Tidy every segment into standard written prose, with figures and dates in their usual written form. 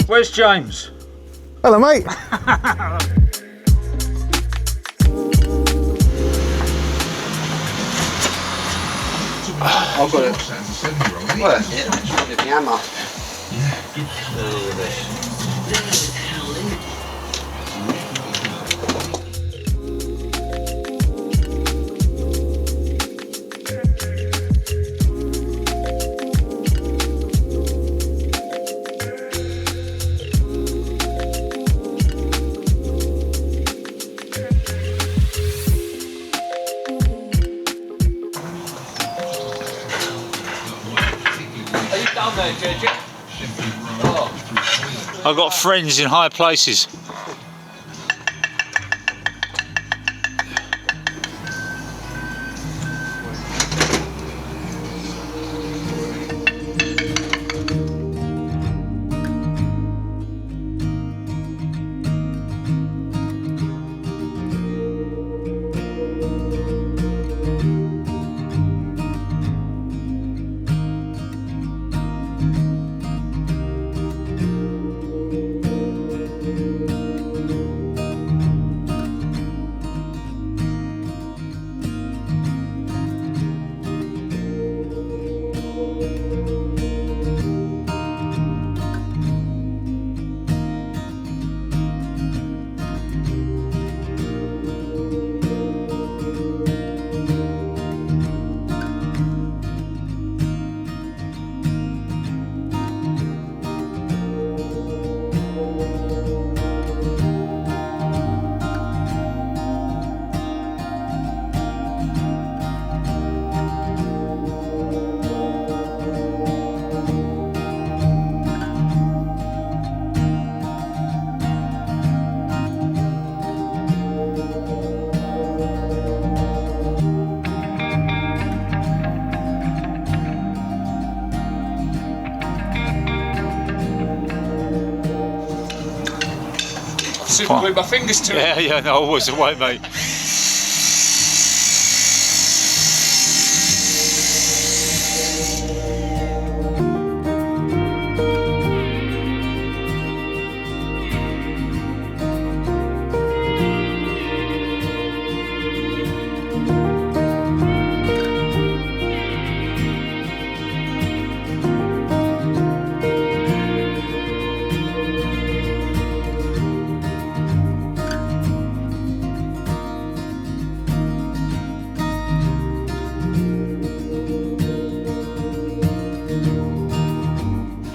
Where's James? Hello, mate. I've got it. What? The hammer. I've got friends in high places. Super glue my fingers to it. Yeah, no, always the way, mate.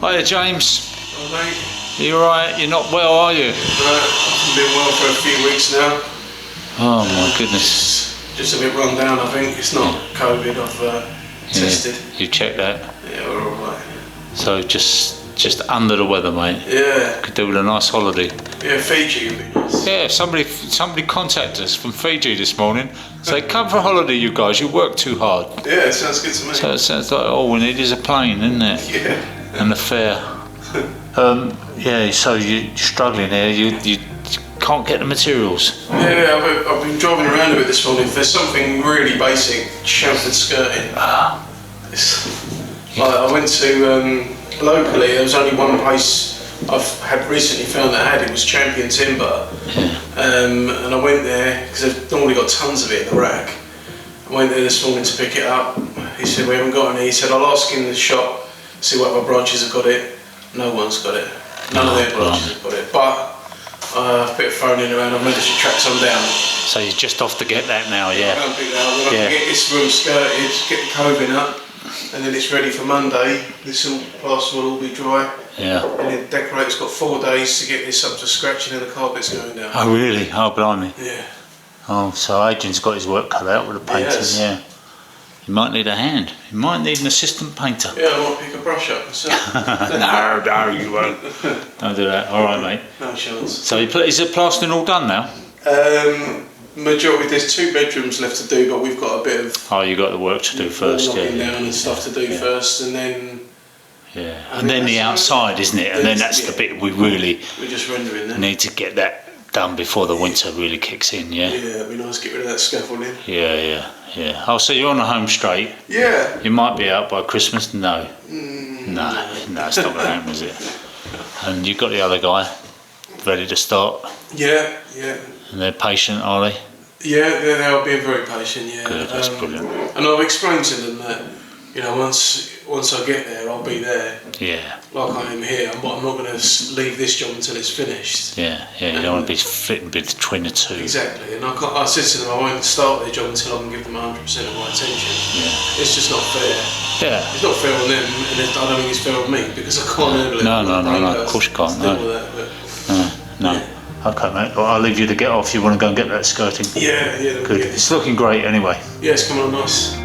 Hiya, James. Oh, mate. Are you alright? You're not well, are you? I haven't been well for a few weeks now. Oh my goodness. Just a bit run down, I think. It's not COVID, I've tested. You checked that? Yeah, we're alright. So just under the weather, mate. Yeah. Could do with a nice holiday. Yeah, Fiji would be nice. Yeah, somebody contacted us from Fiji this morning. Say, come for a holiday, you guys. You work too hard. Yeah, it sounds good to me. So it sounds like all we need is a plane, isn't it? Yeah. And a fare. Yeah. So you're struggling here. You can't get the materials. Yeah, I've been driving around a bit this morning. If there's something really basic, chamfered skirting. I went to locally. There was only one place I've recently found that had it. Was Champion Timber. And I went there because they've normally got tons of it in the rack. I went there this morning to pick it up. He said we haven't got any. He said I'll ask in the shop, see what other branches have got it. No one's got it. None of their branches have got it. But a bit of phoning around, I've managed to track some down. So you're just off to get that now, yeah? I'm going to pick that up. Then I can get this room skirted, get the coving up, and then it's ready for Monday. This plaster will all be dry. Yeah. And the decorator's got 4 days to get this up to scratch, and then the carpet's going down. Oh really? Oh blimey. Yeah. Oh, so Adrian's got his work cut out with the painting, yeah. You might need a hand. You might need an assistant painter. Yeah, I might pick a brush up myself. No, you won't. Don't do that. All right, mate. No chance. So is the plastering all done now? Majority, there's 2 bedrooms left to do, but we've got a bit of. Oh, you got the work to do first, knocking down and stuff to do first, and then. Yeah, and then the outside, isn't it? And then that's the bit we really. We're just rendering that. Need to get that done before the winter really kicks in, yeah. Yeah, it'd be nice to get rid of that scaffolding. Yeah. Oh, so you're on the home straight. Yeah. You might be out by Christmas. No. No, it's not going to happen, is it? And you've got the other guy ready to start. Yeah, yeah. And they're patient, are they? Yeah, they are being very patient, yeah. Good, that's brilliant. And I've explained to them that, you know, once I get there, I'll be there. Yeah. Like I am here, but I'm not going to leave this job until it's finished. Yeah, yeah, you don't want to be flitting between the two. Exactly, and I said to them I won't start their job until I can give them 100% of my attention. Yeah. It's just not fair. Yeah. It's not fair on them, and I don't think it's fair on me, because I can't handle it. No, of course you can't, no. No. Yeah. Okay, mate, well, I'll leave you to get off. You want to go and get that skirting? Yeah. Good. It's looking great anyway. Yeah, it's coming on nice.